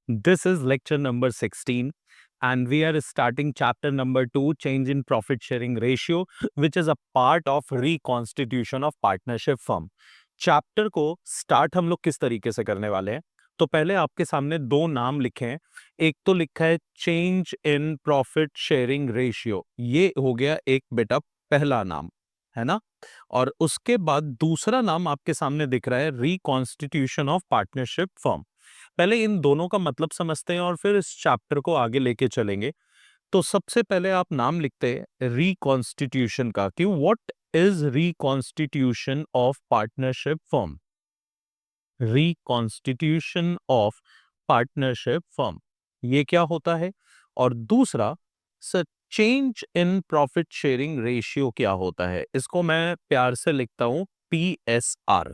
This is lecture number 16, and we are starting chapter number 2, Change in Profit Sharing Ratio, which is a part of reconstitution of partnership firm. Chapter को start हम लोग किस तरीके से करने वाले हैं? तो पहले आपके सामने दो नाम लिखे हैं। एक तो लिखा है change in profit sharing ratio, ये हो गया एक बेटा पहला नाम, है ना? और उसके बाद दूसरा नाम आपके सामने दिख रहा है रिकॉन्स्टिट्यूशन ऑफ पार्टनरशिप फर्म। पहले इन दोनों का मतलब समझते हैं और फिर इस चैप्टर को आगे लेके चलेंगे। तो सबसे पहले आप नाम लिखते हैं रिकॉन्स्टिट्यूशन का कि what is reconstitution of partnership firm. Reconstitution of partnership firm, ये क्या होता है? और दूसरा, sir, change in profit sharing ratio क्या होता है? इसको मैं प्यार से लिखता हूं PSR।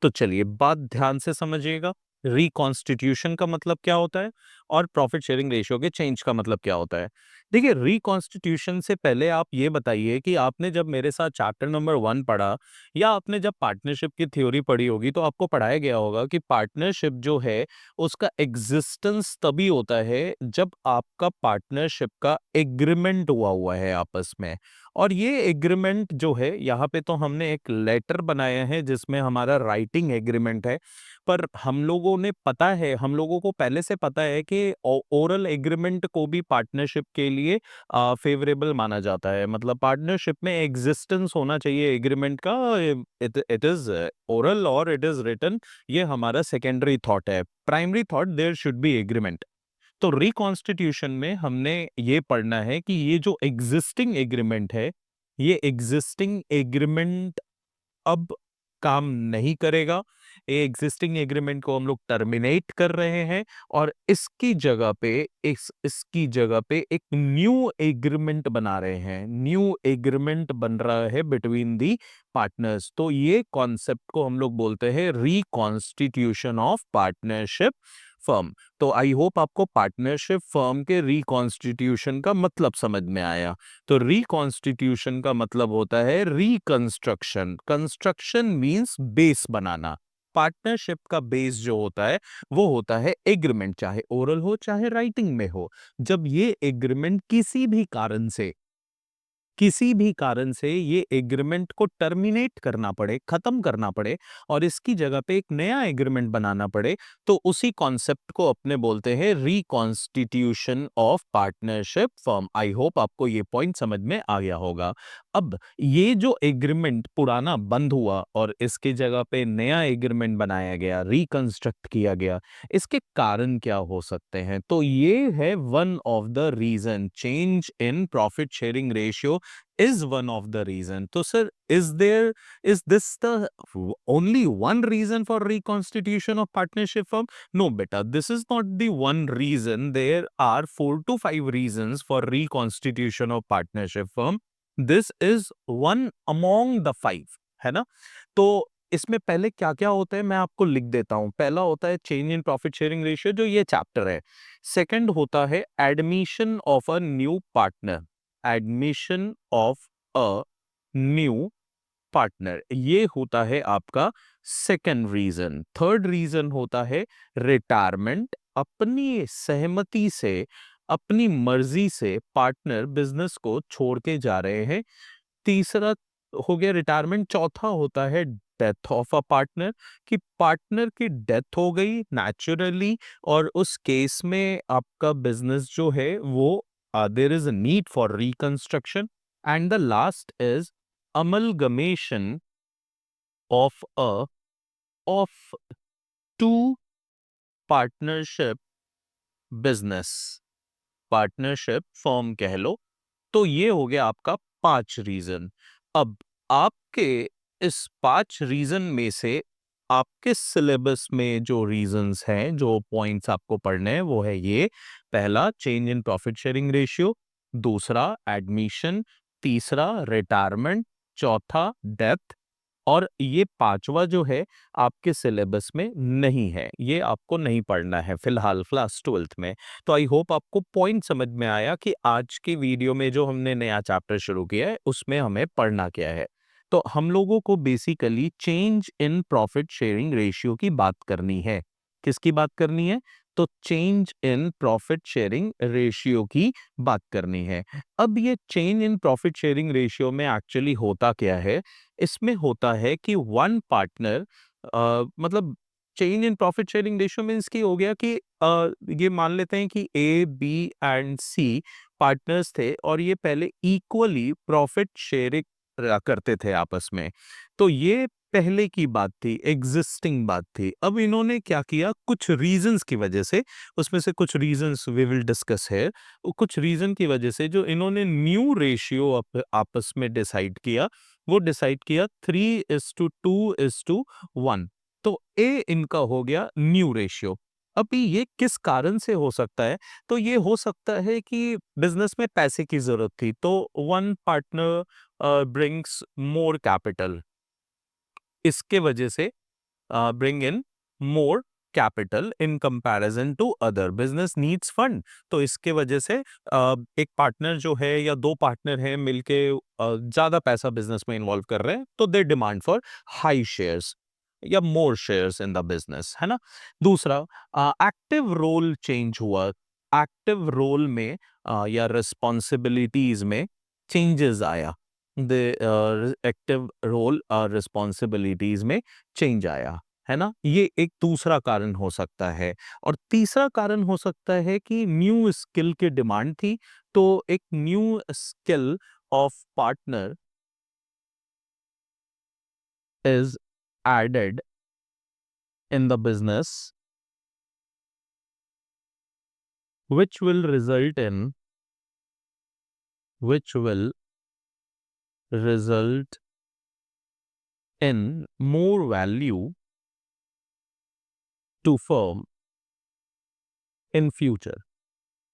तो चलिए बात ध्यान से समझिएगा। रिकॉन्स्टिट्यूशन का मतलब क्या होता है और प्रॉफिट शेयरिंग रेशियो के चेंज का मतलब क्या होता है? देखिए, रिकॉन्स्टिट्यूशन से पहले आप ये बताइए कि आपने जब मेरे साथ चैप्टर नंबर 1 पढ़ा या आपने जब पार्टनरशिप की थ्योरी पढ़ी होगी तो आपको पढ़ाया गया होगा कि पार्टनरशिप जो है उसका एग्जिस्टेंस तभी होता है जब आपका पार्टनरशिप का एग्रीमेंट हुआ है आपस में। और ये एग्रीमेंट जो है, यहाँ पे तो हमने एक लेटर बनाया है जिसमें हमारा राइटिंग एग्रीमेंट है, पर हम लोगों ने पता है, हम लोगों को पहले से पता है कि ओरल एग्रीमेंट को भी पार्टनरशिप के लिए फेवरेबल माना जाता है। मतलब पार्टनरशिप में एग्जिस्टेंस होना चाहिए एग्रीमेंट का। इट इज ओरल और इट इज रिटन, ये हमारा सेकेंडरी थॉट है। Primary thought, there should be agreement. तो रिकॉन्स्टिट्यूशन में हमने ये पढ़ना है कि ये जो एग्जिस्टिंग एग्रीमेंट है, ये एग्जिस्टिंग एग्रीमेंट अब काम नहीं करेगा। ये एग्जिस्टिंग एग्रीमेंट को हम लोग टर्मिनेट कर रहे हैं और इसकी जगह पे एक न्यू एग्रीमेंट बना रहे हैं। न्यू एग्रीमेंट बन रहा है बिटवीन दी पार्टनर्स। तो ये कॉन्सेप्ट को हम लोग बोलते हैं रिकॉन्स्टिट्यूशन ऑफ पार्टनरशिप फर्म। तो आई होप आपको पार्टनरशिप फर्म के रिकॉन्स्टिट्यूशन का मतलब समझ में आया। तो रिकॉन्स्टिट्यूशन का मतलब होता है रिकंस्ट्रक्शन। कंस्ट्रक्शन मींस बेस बनाना। पार्टनरशिप का बेस जो होता है वो होता है एग्रीमेंट, चाहे ओरल हो चाहे राइटिंग में हो। जब ये एग्रीमेंट किसी भी कारण से ये एग्रीमेंट को टर्मिनेट करना पड़े, खत्म करना पड़े और इसकी जगह पे एक नया एग्रीमेंट बनाना पड़े, तो उसी कॉन्सेप्ट को अपने बोलते हैं reconstitution of partnership firm. I hope आपको ये पॉइंट समझ में आ गया होगा। अब ये जो एग्रीमेंट पुराना बंद हुआ और इसकी जगह पे नया एग्रीमेंट बनाया गया, रिकंस्ट्रक्ट किया गया, इसके कारण क्या हो सकते हैं? तो ये है one of the reason. Change in profit sharing ratio is one of the reason. So sir, is this the only one reason for reconstitution of partnership firm? No beta, this is not the one reason. There are 4 to 5 reasons for reconstitution of partnership firm. This is one among the 5, है ना? तो इसमें पहले क्या क्या होता है मैं आपको लिख देता हूं। पहला होता है change in profit sharing ratio, जो ये चैप्टर है। सेकंड होता है admission of a new partner. Admission of a new partner, ये होता है आपका सेकंड रीजन। थर्ड रीजन होता है रिटायरमेंट। अपनी सहमति से, अपनी मर्जी से पार्टनर बिजनेस को छोड़ के जा रहे हैं। तीसरा हो गया रिटायरमेंट। चौथा होता है डेथ ऑफ अ पार्टनर, कि पार्टनर की डेथ हो गई नेचुरली और उस केस में आपका बिजनेस जो है वो there is a need for reconstruction. And the last is amalgamation of of two partnership business, partnership firm कह लो। तो ये हो गया आपका 5 रीजन। अब आपके इस 5 रीजन में से आपके सिलेबस में जो रीजंस हैं, जो पॉइंट्स आपको पढ़ने हैं, वो है ये। पहला change in profit sharing ratio, दूसरा एडमिशन, तीसरा रिटायरमेंट, चौथा डेथ, और ये पांचवा जो है आपके सिलेबस में नहीं है, ये आपको नहीं पढ़ना है फिलहाल क्लास 12th में। तो आई होप आपको पॉइंट समझ में आया कि आज की वीडियो में जो हमने नया चैप्टर शुरू किया है उसमें हमें पढ़ना क्या है। तो हम लोगों को basically change in profit sharing ratio की बात करनी है। किसकी बात करनी है? तो change in profit sharing ratio की बात करनी है। अब ये change in profit sharing ratio में एक्चुअली होता क्या है? इसमें होता है कि वन पार्टनर मतलब change in profit sharing ratio means की हो गया कि ये मान लेते हैं कि ए, बी एंड सी पार्टनर्स थे और ये पहले इक्वली प्रॉफिट शेयरिंग करते थे आपस में। तो ये पहले की बात थी, एग्जिस्टिंग बात थी। अब इन्होंने क्या किया, कुछ रीजंस की वजह से, उसमें से कुछ reasons we will discuss here, कुछ रीजन की वजह से जो इन्होंने न्यू रेशियो आपस में डिसाइड किया, वो डिसाइड किया 3:2:1। तो ए इनका हो गया न्यू रेशियो। अभी ये किस कारण से हो सकता है? तो ये हो सकता है कि बिजनेस में पैसे की जरूरत थी, तो one partner brings more capital, इसके वजह से bring in more capital in comparison to other business needs fund. तो इसके वजह से एक पार्टनर जो है या दो पार्टनर हैं मिलके ज्यादा पैसा बिजनेस में इन्वॉल्व कर रहे हैं, तो they demand for high shares या मोर शेयर्स इन द बिजनेस, है ना। दूसरा, एक्टिव रोल चेंज हुआ। एक्टिव रोल में या रिस्पॉन्सिबिलिटीज में चेंजेस आया। द एक्टिव रोल और रिस्पॉन्सिबिलिटीज में चेंज आया, है ना। ये एक दूसरा कारण हो सकता है। और तीसरा कारण हो सकता है कि न्यू स्किल की डिमांड थी, तो एक new skill of partner is added in the business, which will result in which will result in more value to firm in future।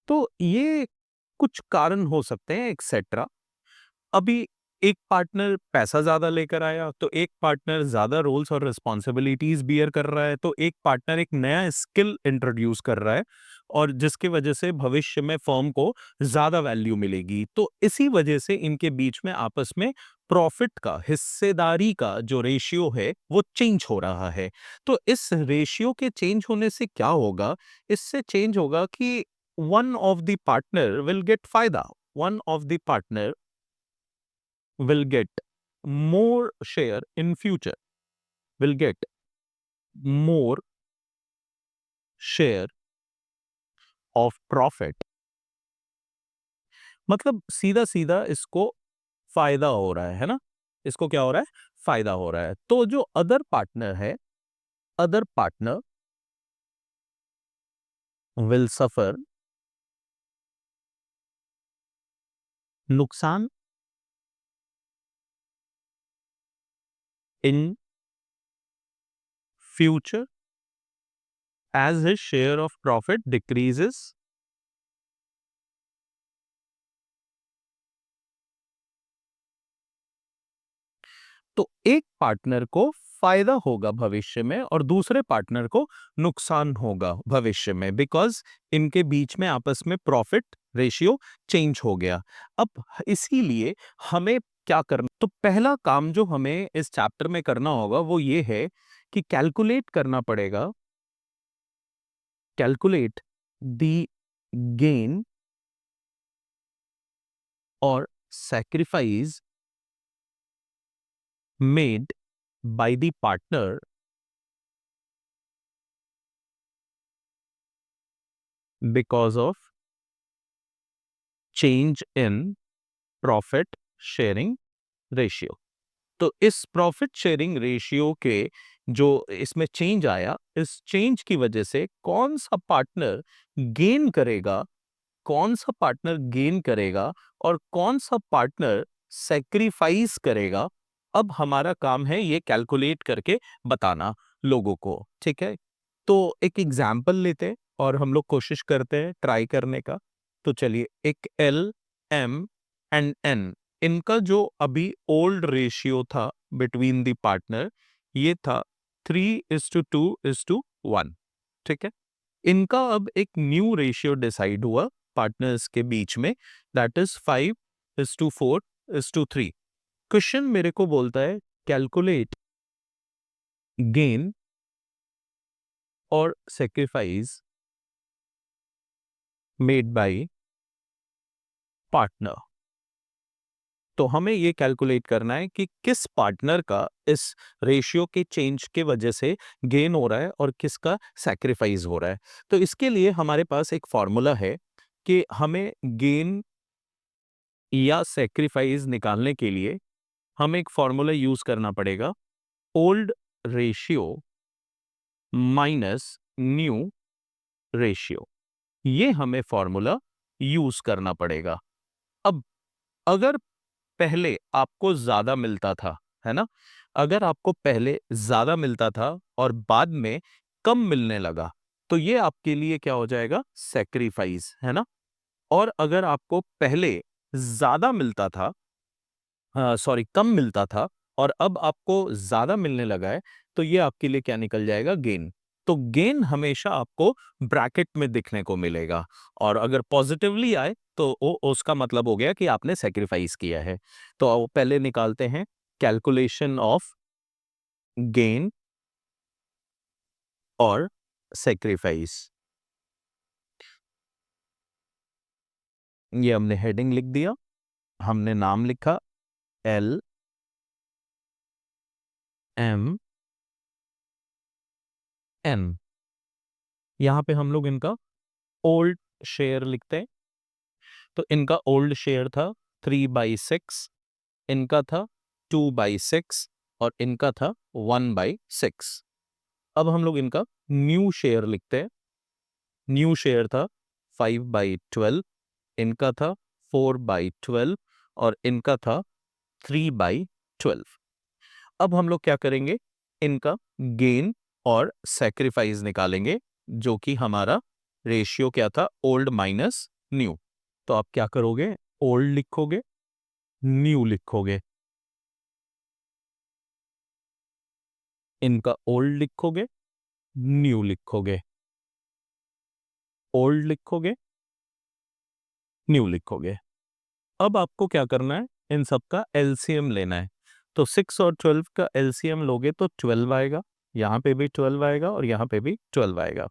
तो ये कुछ कारण हो सकते हैं एक्सेट्रा। अभी एक पार्टनर पैसा ज्यादा लेकर आया, तो एक पार्टनर ज्यादा रोल्स और रिस्पॉन्सिबिलिटीज बियर कर रहा है, तो एक पार्टनर एक नया स्किल इंट्रोड्यूस कर रहा है, और जिसकी वजह से भविष्य में फर्म को ज्यादा वैल्यू मिलेगी। तो इसी वजह से इनके बीच में आपस में प्रॉफिट का, हिस्सेदारी का जो रेशियो है वो चेंज हो रहा है। तो इस रेशियो के चेंज होने से क्या होगा? इससे चेंज होगा कि one of the partner will get फायदा, one of the partner will get more share in future, will get more share of profit। मतलब सीधा सीधा इसको फायदा हो रहा है ना। इसको क्या हो रहा है? फायदा हो रहा है। तो जो अदर पार्टनर है, अदर पार्टनर विल सफर नुकसान in future as his share of profit decreases। तो एक पार्टनर को फायदा होगा भविष्य में और दूसरे पार्टनर को नुकसान होगा भविष्य में, बिकॉज इनके बीच में आपस में प्रॉफिट रेशियो चेंज हो गया। अब इसीलिए हमें क्या करना, तो पहला काम जो हमें इस चैप्टर में करना होगा वो ये है कि कैलकुलेट करना पड़ेगा, कैलकुलेट द गेन और sacrifice made by the partner because of change in profit sharing ratio। तो इस प्रॉफिट शेयरिंग रेशियो के जो इसमें चेंज आया, इस चेंज की वजह से कौन सा पार्टनर गेन करेगा, कौन सा पार्टनर गेन करेगा और कौन सा पार्टनर सेक्रीफाइस करेगा, अब हमारा काम है ये कैलकुलेट करके बताना लोगों को, ठीक है। तो एक एग्जाम्पल लेते हैं और हम लोग कोशिश करते हैं ट्राई करने का। तो चलिए, एक एल, एम एंड एन, इनका जो अभी ओल्ड रेशियो था बिटवीन द पार्टनर, ये था 3:2:1, ठीक है। इनका अब एक न्यू रेशियो डिसाइड हुआ पार्टनर्स के बीच में, दैट इज 5:4:3। क्वेश्चन मेरे को बोलता है कैलकुलेट गेन और सेक्रीफाइस मेड बाय पार्टनर। तो हमें ये कैलकुलेट करना है कि किस पार्टनर का इस रेशियो के चेंज के वजह से गेन हो रहा है और किसका सैक्रिफाइस हो रहा है। तो इसके लिए हमारे पास एक फॉर्मूला है कि हमें गेन या सैक्रिफाइस निकालने के लिए हमें एक फॉर्मूला यूज करना पड़ेगा, old ratio minus new ratio. ये हमें फॉर्मूला यूज करना पड़ेगा। अब अगर पहले आपको ज्यादा मिलता था, है ना, अगर आपको पहले ज्यादा मिलता था और बाद में कम मिलने लगा, तो ये आपके लिए क्या हो जाएगा, सैक्रिफाइस, है ना। और अगर आपको पहले ज्यादा मिलता था, सॉरी कम मिलता था, और अब आपको ज्यादा मिलने लगा है, तो ये आपके लिए क्या निकल जाएगा, गेन। तो गेन हमेशा आपको ब्रैकेट में दिखने को मिलेगा, और अगर पॉजिटिवली आए तो वो उसका मतलब हो गया कि आपने सेक्रीफाइस किया है। तो आओ पहले निकालते हैं कैलकुलेशन ऑफ गेन और सेक्रीफाइस। ये हमने हेडिंग लिख दिया, हमने नाम लिखा LMN। यहां पे हम लोग इनका ओल्ड शेयर लिखते हैं। तो इनका ओल्ड शेयर था 3/6, इनका था 2/6, और इनका था 1/6। अब हम लोग इनका न्यू शेयर लिखते हैं। न्यू शेयर था 5/12, इनका था 4/12, और इनका था 3/12। अब हम लोग क्या करेंगे, इनका गेन और सैक्रिफाइस निकालेंगे, जो कि हमारा रेशियो क्या था, ओल्ड माइनस न्यू। तो आप क्या करोगे, ओल्ड लिखोगे, न्यू लिखोगे, इनका ओल्ड लिखोगे, न्यू लिखोगे, ओल्ड लिखोगे, न्यू लिखोगे। अब आपको क्या करना है, इन सब का एलसीएम लेना है। तो 6 और 12 का एलसीएम लोगे तो 12 आएगा, यहां पे भी 12 आएगा और यहां पे भी 12 आएगा।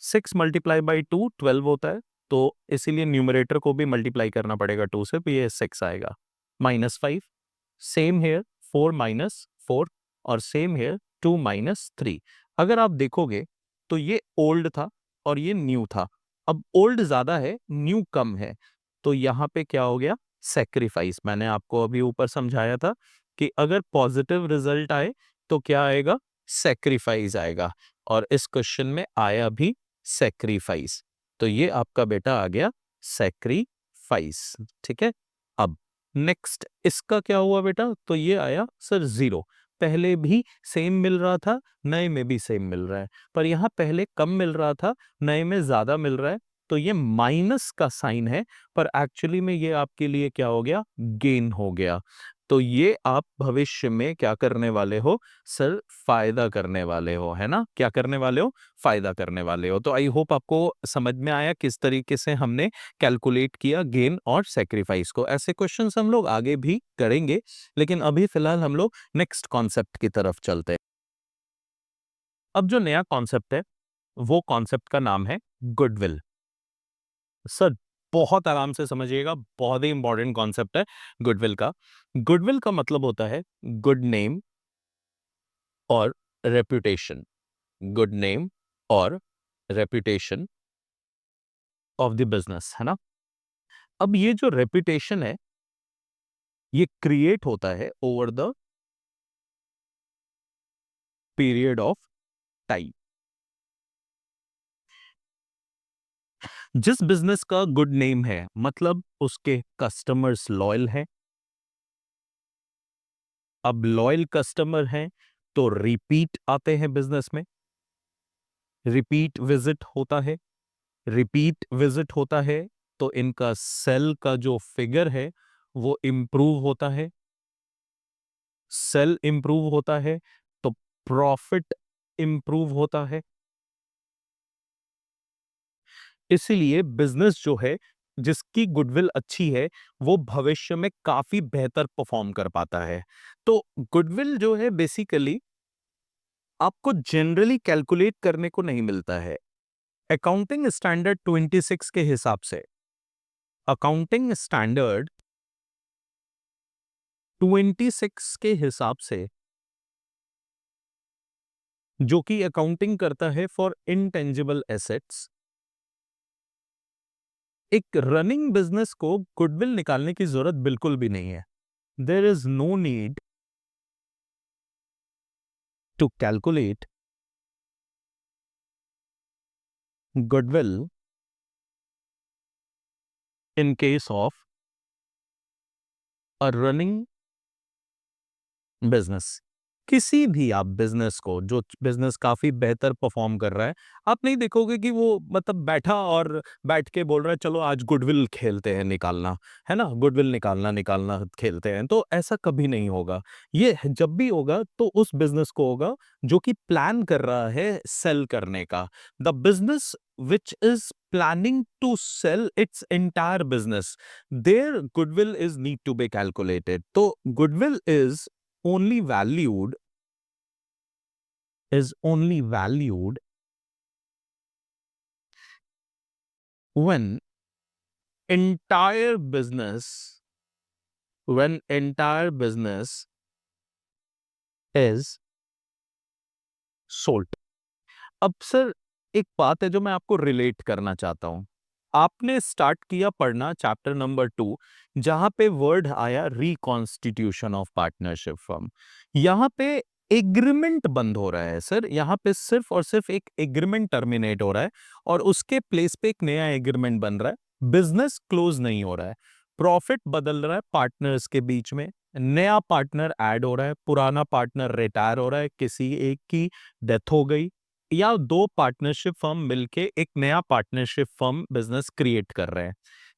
6 मल्टीप्लाई बाई 2 12 होता है, तो इसीलिए न्यूमरेटर को भी मल्टीप्लाई करना पड़ेगा 2 से, तो ये 6 आएगा। -5, सेम हेयर 4 माइनस 4, और सेम हेयर 2 माइनस 3। अगर आप देखोगे तो ये ओल्ड था और ये न्यू था। अब ओल्ड ज्यादा है, न्यू कम है, तो यहां पे क्या हो गया, सेक्रीफाइस। मैंने आपको अभी ऊपर समझाया था कि अगर पॉजिटिव रिजल्ट आए तो क्या आएगा, सेक्रीफाइस आएगा, और इस क्वेश्चन में आया भी सेक्रीफाइस। तो ये आपका बेटा आ गया सेक्रीफाइस, ठीक है। अब नेक्स्ट इसका क्या हुआ बेटा, तो ये आया सर 0। पहले भी सेम मिल रहा था, नए में भी सेम मिल रहा है, पर यहां पहले कम मिल रहा था, नए में ज्यादा मिल रहा है, तो ये माइनस का साइन है, पर एक्चुअली में ये आपके लिए क्या हो गया, गेन हो गया। तो ये आप भविष्य में क्या करने वाले हो सर, फायदा करने वाले हो, है ना, क्या करने वाले हो, फायदा करने वाले हो। तो आई होप आपको समझ में आया किस तरीके से हमने कैलकुलेट किया गेन और सेक्रीफाइस को। ऐसे क्वेश्चंस हम लोग आगे भी करेंगे, लेकिन अभी फिलहाल हम लोग नेक्स्ट कॉन्सेप्ट की तरफ चलते हैं। अब जो नया कॉन्सेप्ट है, वो कॉन्सेप्ट का नाम है गुडविल। सर बहुत आराम से समझिएगा, बहुत ही इंपॉर्टेंट कॉन्सेप्ट है गुडविल का। गुडविल का मतलब होता है गुड नेम और रेपुटेशन। गुड नेम और रेपुटेशन ऑफ द बिजनेस, है ना। अब ये जो रेपुटेशन है, ये क्रिएट होता है over the period of time. जिस बिजनेस का गुड नेम है, मतलब उसके कस्टमर्स लॉयल हैं। अब लॉयल कस्टमर हैं तो रिपीट आते हैं बिजनेस में, रिपीट विजिट होता है। रिपीट विजिट होता है तो इनका सेल का जो फिगर है वो इंप्रूव होता है। सेल इंप्रूव होता है तो प्रॉफिट इंप्रूव होता है। इसीलिए बिजनेस जो है, जिसकी गुडविल अच्छी है, वो भविष्य में काफी बेहतर परफॉर्म कर पाता है। तो गुडविल जो है बेसिकली आपको जनरली कैलकुलेट करने को नहीं मिलता है। अकाउंटिंग स्टैंडर्ड 26 के हिसाब से, अकाउंटिंग स्टैंडर्ड 26 के हिसाब से, जो कि अकाउंटिंग करता है फॉर इनटेंजिबल एसेट्स, एक रनिंग बिजनेस को गुडविल निकालने की जरूरत बिल्कुल भी नहीं है. There is no need to calculate goodwill in case of a running business. किसी भी आप बिजनेस को, जो बिजनेस काफी बेहतर परफॉर्म कर रहा है, आप नहीं देखोगे कि वो मतलब बैठा और बैठ के बोल रहा है चलो आज गुडविल खेलते हैं निकालना, है ना, गुडविल निकालना निकालना खेलते हैं. तो ऐसा कभी नहीं होगा. ये जब भी होगा तो उस बिजनेस को होगा जो कि प्लान कर रहा है सेल करने का. The business which is planning to sell its entire business, their goodwill is need to be calculated. तो goodwill only valued is only valued when entire business is sold. अब सर एक बात है जो मैं आपको रिलेट करना चाहता हूं. आपने स्टार्ट किया पढ़ना चैप्टर नंबर 2, जहां पे वर्ड आया रिकॉन्स्टिट्यूशन ऑफ पार्टनरशिप फर्म. यहां पे एग्रीमेंट बंद हो रहा है सर. यहां पे सिर्फ और सिर्फ एक एग्रीमेंट टर्मिनेट हो रहा है और उसके प्लेस पे एक नया एग्रीमेंट बन रहा है. बिजनेस क्लोज नहीं हो रहा है. प्रॉफिट बदल रहा है पार्टनर्स के बीच में. नया पार्टनर ऐड हो रहा है, पुराना पार्टनर रिटायर हो रहा है, किसी एक की डेथ हो गई, या दो पार्टनरशिप फर्म मिलके एक नया पार्टनरशिप फर्म बिजनेस क्रिएट कर रहे हैं.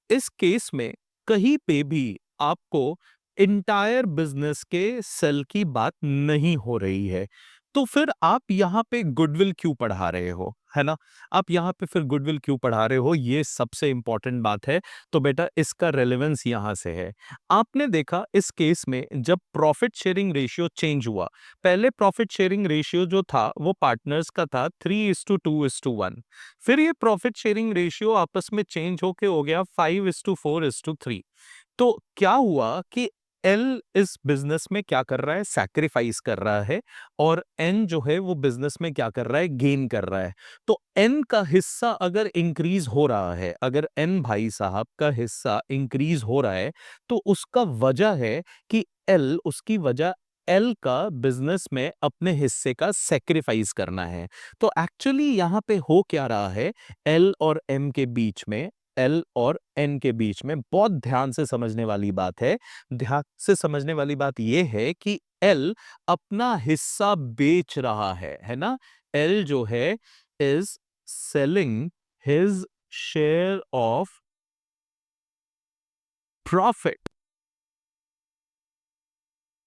इस केस में कहीं पे भी आपको इंटायर बिजनेस के सेल की बात नहीं हो रही है. तो फिर आप यहाँ पे गुडविल क्यों पढ़ा रहे हो, है ना? आप यहाँ पे फिर गुडविल क्यों पढ़ा रहे हो, ये सबसे इंपॉर्टेंट बात है. तो बेटा इसका रेलेवेंस यहाँ से है. आपने देखा इस केस में जब प्रॉफिट शेयरिंग रेशियो चेंज हुआ, पहले प्रॉफिट शेयरिंग रेशियो जो था वो पार्टनर्स का था 3:2:1. फिर ये प्रॉफिट शेयरिंग रेशियो आपस में चेंज होके हो गया 5:4:3. तो क्या हुआ कि एल इस बिजनेस में क्या कर रहा है, सैक्रिफाइस कर रहा है, और एन जो है वो बिजनेस में क्या कर रहा है, गेन कर रहा है. तो एन का हिस्सा अगर इंक्रीज हो रहा है, अगर एन भाई साहब का हिस्सा इंक्रीज हो रहा है, तो उसका वजह है कि एल, उसकी वजह एल का बिजनेस में अपने हिस्से का सेक्रीफाइस करना है. तो एक्चुअली यहां पे हो क्या रहा है, एल और एम के बीच में, एल और एन के बीच में बहुत ध्यान से समझने वाली बात है. ध्यान से समझने वाली बात यह है कि एल अपना हिस्सा बेच रहा है ना. एल जो है is selling his share of profit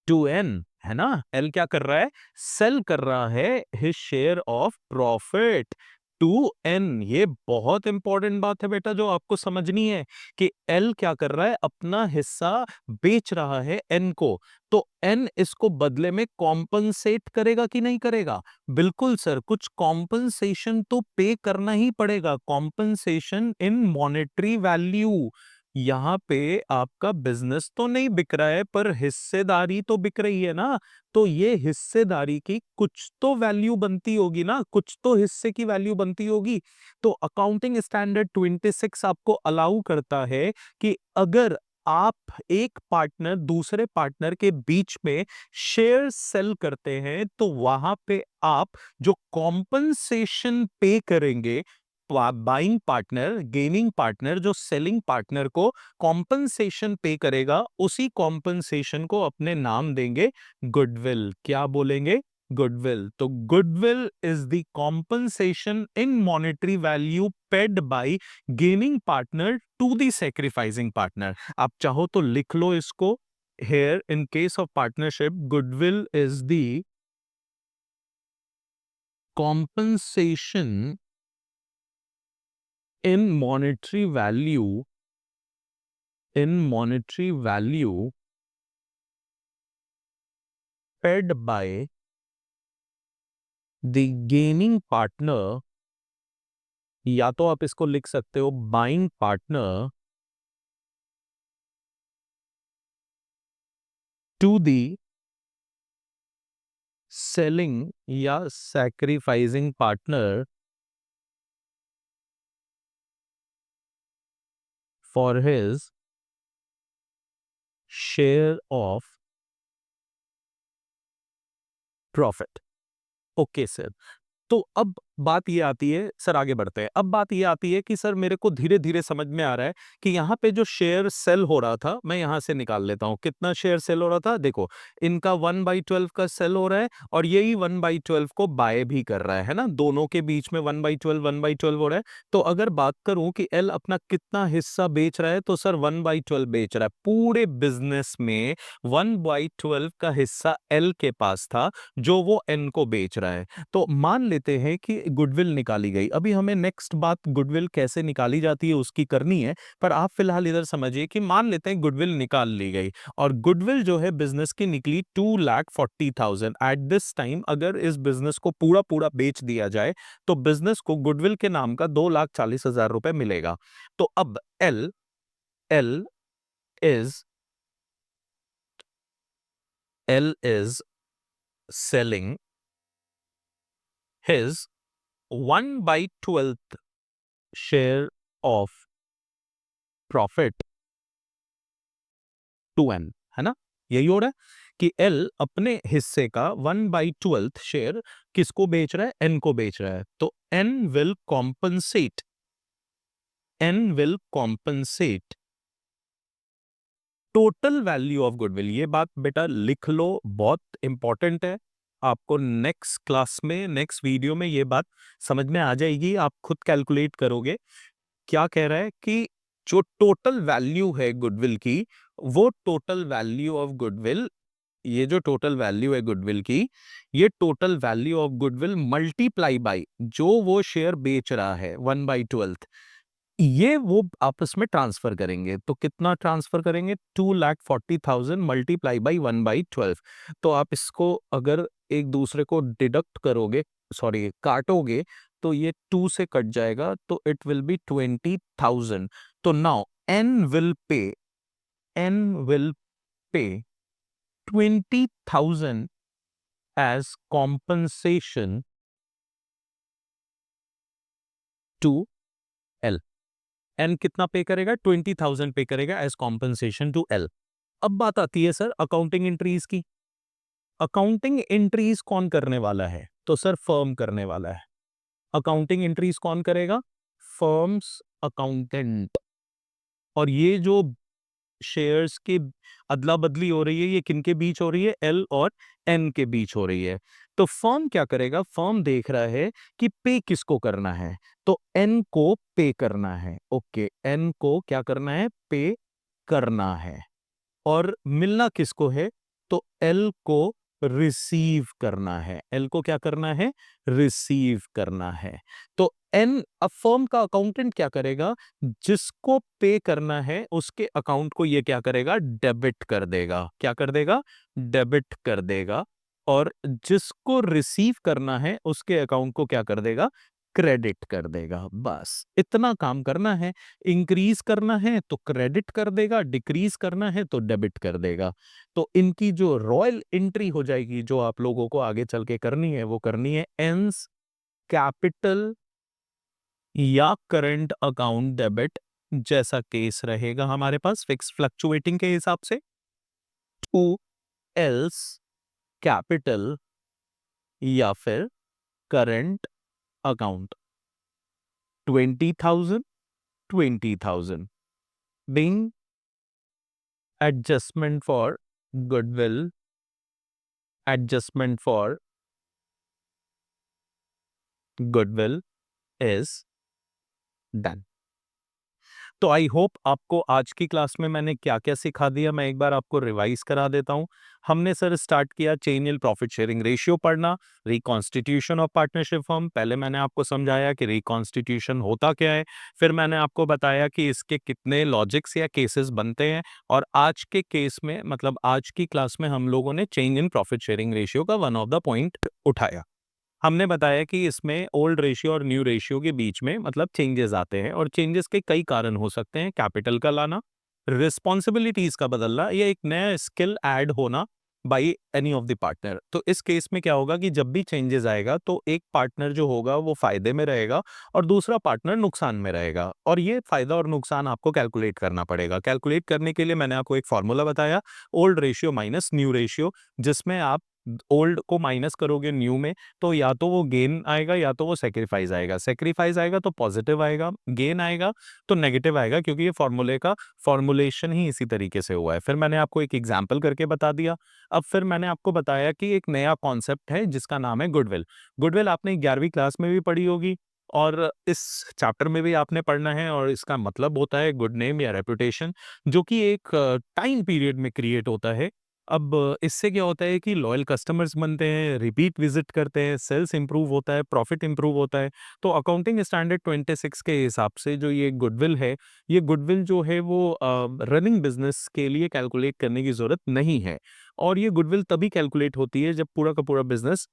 to N, है ना. एल क्या कर रहा है, सेल कर रहा है his share of profit to N. ये बहुत इंपॉर्टेंट बात है बेटा जो आपको समझनी है कि एल क्या कर रहा है, अपना हिस्सा बेच रहा है एन को. तो एन इसको बदले में कॉम्पनसेट करेगा कि नहीं करेगा? बिल्कुल सर, कुछ कॉम्पनसेशन तो पे करना ही पड़ेगा. Compensation in monetary value. यहाँ पे आपका बिजनेस तो नहीं बिक रहा है पर हिस्सेदारी तो बिक रही है ना. तो ये हिस्सेदारी की कुछ तो वैल्यू बनती होगी ना, कुछ तो हिस्से की वैल्यू बनती होगी. तो अकाउंटिंग स्टैंडर्ड 26 आपको अलाउ करता है कि अगर आप एक पार्टनर दूसरे पार्टनर के बीच में शेयर सेल करते हैं तो वहां पे आप जो कॉम्पनसेशन पे करेंगे, बाइंग पार्टनर, गेनिंग पार्टनर जो सेलिंग पार्टनर को कॉम्पनसेशन पे करेगा, उसी कॉम्पनसेशन को अपने नाम देंगे गुडविल. क्या बोलेंगे? गुडविल. तो goodwill is the compensation in monetary value paid by gaining partner to the sacrificing partner. आप चाहो तो लिख लो इसको. Here, in case of partnership, goodwill is the compensation in monetary value paid by the gaining partner या तो आप इसको लिख सकते हो buying partner to the selling या sacrificing partner for his share of profit. Okay sir. तो अब बात ये आती है, सर आगे बढ़ते हैं। अब बात ये आती है कि सर मेरे को धीरे धीरे समझ में आ रहा है कि यहाँ पे जो शेयर सेल हो रहा था, मैं यहाँ से निकाल लेता हूँ कितना शेयर सेल हो रहा था। देखो, इनका 1/12 का सेल हो रहा है और यही 1/12 को बाय भी कर रहा है ना, दोनों के बीच में 1/12 हो रहा है। तो अगर बात करूं कि एल अपना कितना हिस्सा बेच रहा है, तो सर 1/12 बेच रहा है। पूरे बिजनेस में 1/12 का हिस्सा एल के पास था जो वो एन को बेच रहा है। तो मान लेते हैं कि गुडविल निकाली गई। अभी हमें नेक्स्ट बात गुडविल कैसे निकाली जाती है उसकी करनी है, पर आप फिलहाल इधर समझिए कि मान लेते हैं गुडविल निकाल ली गई और गुडविल जो है बिजनेस की निकली 2,40,000। एट दिस टाइम अगर इस बिजनेस को पूरा पूरा बेच दिया जाए तो बिजनेस को गुडविल के नाम का 2,40,000 रुपए मिलेगा। तो अब L L is L is selling his 1/12 share of profit to N, है ना? यही हो रहा है कि एल अपने हिस्से का 1/12 शेयर किसको बेच रहा है? एन को बेच रहा है। तो N will compensate total value of goodwill. ये बात बेटा लिख लो, बहुत इंपॉर्टेंट है। आपको नेक्स्ट क्लास में, नेक्स्ट वीडियो में ये बात समझ में आ जाएगी, आप खुद कैलकुलेट करोगे। क्या कह रहा है कि जो टोटल वैल्यू है गुडविल की, वो टोटल वैल्यू ऑफ गुडविल, ये जो टोटल वैल्यू है गुडविल की, ये total value of goodwill multiply by जो वो शेयर बेच रहा है 1/12, ये वो आपस में ट्रांसफर करेंगे। तो कितना ट्रांसफर करेंगे? 2,40,000 मल्टीप्लाई बाई 1/12। तो आप इसको अगर एक दूसरे को डिडक्ट करोगे, सॉरी काटोगे, तो ये 2 से कट जाएगा, तो इट विल बी 20,000। तो now N will pay 20,000 as compensation to L. N कितना पे करेगा? 20,000 पे करेगा एज कॉम्पनसेशन टू एल। अब बात आती है सर अकाउंटिंग एंट्रीज की। अकाउंटिंग एंट्रीज कौन करने वाला है? तो सर फर्म करने वाला है। अकाउंटिंग एंट्रीज कौन करेगा? Firms accountant. और ये जो शेयर्स की अदला बदली हो रही है, ये किनके बीच हो रही है? एल और एन के बीच हो रही है। तो फर्म क्या करेगा? फर्म देख रहा है कि पे किसको करना है, तो एन को पे करना है। ओके, एन को क्या करना है? पे करना है। और मिलना किसको है? तो एल को रिसीव करना है। एल को क्या करना है? रिसीव करना है। तो एन, अब फर्म का अकाउंटेंट क्या करेगा? जिसको पे करना है उसके अकाउंट को ये क्या करेगा? डेबिट कर देगा। क्या कर देगा? डेबिट कर देगा। और जिसको रिसीव करना है उसके अकाउंट को क्या कर देगा? क्रेडिट कर देगा। बस इतना काम करना है। इंक्रीज करना है तो क्रेडिट कर देगा, डिक्रीज करना है तो डेबिट कर देगा। तो इनकी जो रॉयल एंट्री हो जाएगी, जो आप लोगों को आगे चल के करनी है, वो करनी है एंस कैपिटल या करंट अकाउंट डेबिट, जैसा केस रहेगा हमारे पास फिक्स फ्लक्चुएटिंग के हिसाब से, टू एल्स कैपिटल या फिर current account. 20,000 20,000 being adjustment for goodwill, adjustment for goodwill is done। तो आई होप आपको आज की क्लास में मैंने क्या क्या सिखा दिया, मैं एक बार आपको रिवाइज करा देता हूं। हमने सर स्टार्ट किया chain in profit sharing ratio पढ़ना, रिकॉन्स्टिट्यूशन ऑफ पार्टनरशिप फर्म। पहले मैंने आपको समझाया कि रिकॉन्स्टिट्यूशन होता क्या है, फिर मैंने आपको बताया कि इसके कितने लॉजिक्स या केसेस बनते हैं, और आज के केस में, मतलब आज की क्लास में हम लोगों ने change in profit sharing ratio का वन ऑफ द पॉइंट उठाया। हमने बताया कि इसमें ओल्ड रेशियो और न्यू रेशियो के बीच में मतलब चेंजेस आते हैं और चेंजेस के कई कारण हो सकते हैं। कैपिटल का लाना, रिस्पॉन्सिबिलिटीज का बदलना या एक नया स्किल ऐड होना by any of the partner. तो इस केस में क्या होगा कि जब भी चेंजेस आएगा तो एक पार्टनर जो होगा वो फायदे में रहेगा और दूसरा पार्टनर नुकसान में रहेगा, और ये फायदा और नुकसान आपको कैलकुलेट करना पड़ेगा। कैलकुलेट करने के लिए मैंने आपको एक फॉर्मूला बताया, old ratio minus new ratio, जिसमें आप ओल्ड को माइनस करोगे न्यू में तो या तो वो गेन आएगा या तो वो सेक्रीफाइस आएगा। सेक्रीफाइस आएगा तो पॉजिटिव आएगा, गेन आएगा तो नेगेटिव आएगा, क्योंकि ये फॉर्मूले का फॉर्मुलेशन ही इसी तरीके से हुआ है। फिर मैंने आपको एक एग्जाम्पल करके बता दिया। अब फिर मैंने आपको बताया कि एक नया कॉन्सेप्ट है जिसका नाम है गुडविल। गुडविल आपने 11वीं क्लास में भी पढ़ी होगी और इस चैप्टर में भी आपने पढ़ना है, और इसका मतलब होता है गुड नेम या रेपुटेशन, जो कि एक टाइम पीरियड में क्रिएट होता है। अब इससे क्या होता है कि लॉयल कस्टमर्स बनते हैं, रिपीट विजिट करते हैं, सेल्स इंप्रूव होता है, प्रॉफिट इंप्रूव होता है। तो अकाउंटिंग स्टैंडर्ड 26 के हिसाब से जो ये गुडविल है, ये गुडविल जो है वो रनिंग बिजनेस के लिए कैलकुलेट करने की जरूरत नहीं है, और ये गुडविल तभी कैलकुलेट होती है जब पूरा का पूरा बिजनेस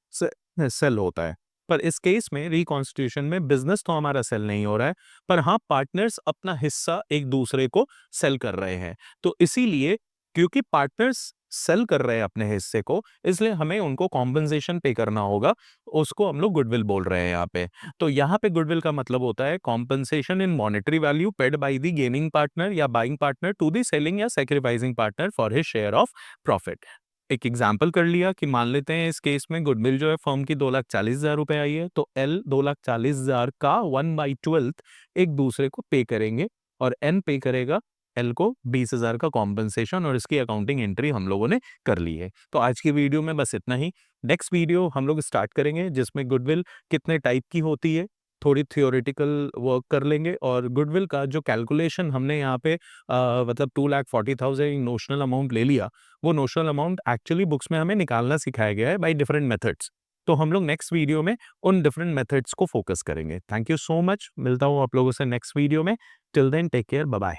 सेल होता है। पर इस केस में रिकॉन्स्टिट्यूशन में बिजनेस तो हमारा सेल नहीं हो रहा है, पर हाँ पार्टनर्स अपना हिस्सा एक दूसरे को सेल कर रहे हैं। तो इसीलिए क्योंकि पार्टनर्स सेल कर रहे हैं अपने हिस्से को, इसलिए हमें उनको कॉम्पेंसेशन पे करना होगा। उसको हम लोग गुडविल बोल रहे हैं यहाँ पे। तो यहाँ पे गुडविल का मतलब होता है compensation in monetary value paid by the gaining partner या buying partner to the selling या sacrificing partner for his share of profit. एक एग्जाम्पल कर लिया कि मान लेते हैं इस केस में गुडविल जो है फर्म की 2,40,000 रुपए आई है, तो एल 2,40,000 का 1/12 एक दूसरे को पे करेंगे और एन पे करेगा एल को 20,000 का कॉम्पेंसेशन, और इसकी अकाउंटिंग एंट्री हम लोगों ने कर ली है। तो आज की वीडियो में बस इतना ही। नेक्स्ट वीडियो हम लोग स्टार्ट करेंगे जिसमें गुडविल कितने टाइप की होती है, थोड़ी थियोरेटिकल वर्क कर लेंगे, और गुडविल का जो कैलकुलेशन हमने यहाँ पे मतलब 2,40,000 नोशनल अमाउंट ले लिया, वो नोशनल अमाउंट एक्चुअली बुक्स में हमें निकालना सिखाया गया है बाय डिफरेंट मेथड्स। तो हम लोग नेक्स्ट वीडियो में उन डिफरेंट मेथड्स को फोकस करेंगे। थैंक यू सो मच, मिलता हूँ आप लोगों से नेक्स्ट वीडियो में। Till then take care, bye bye.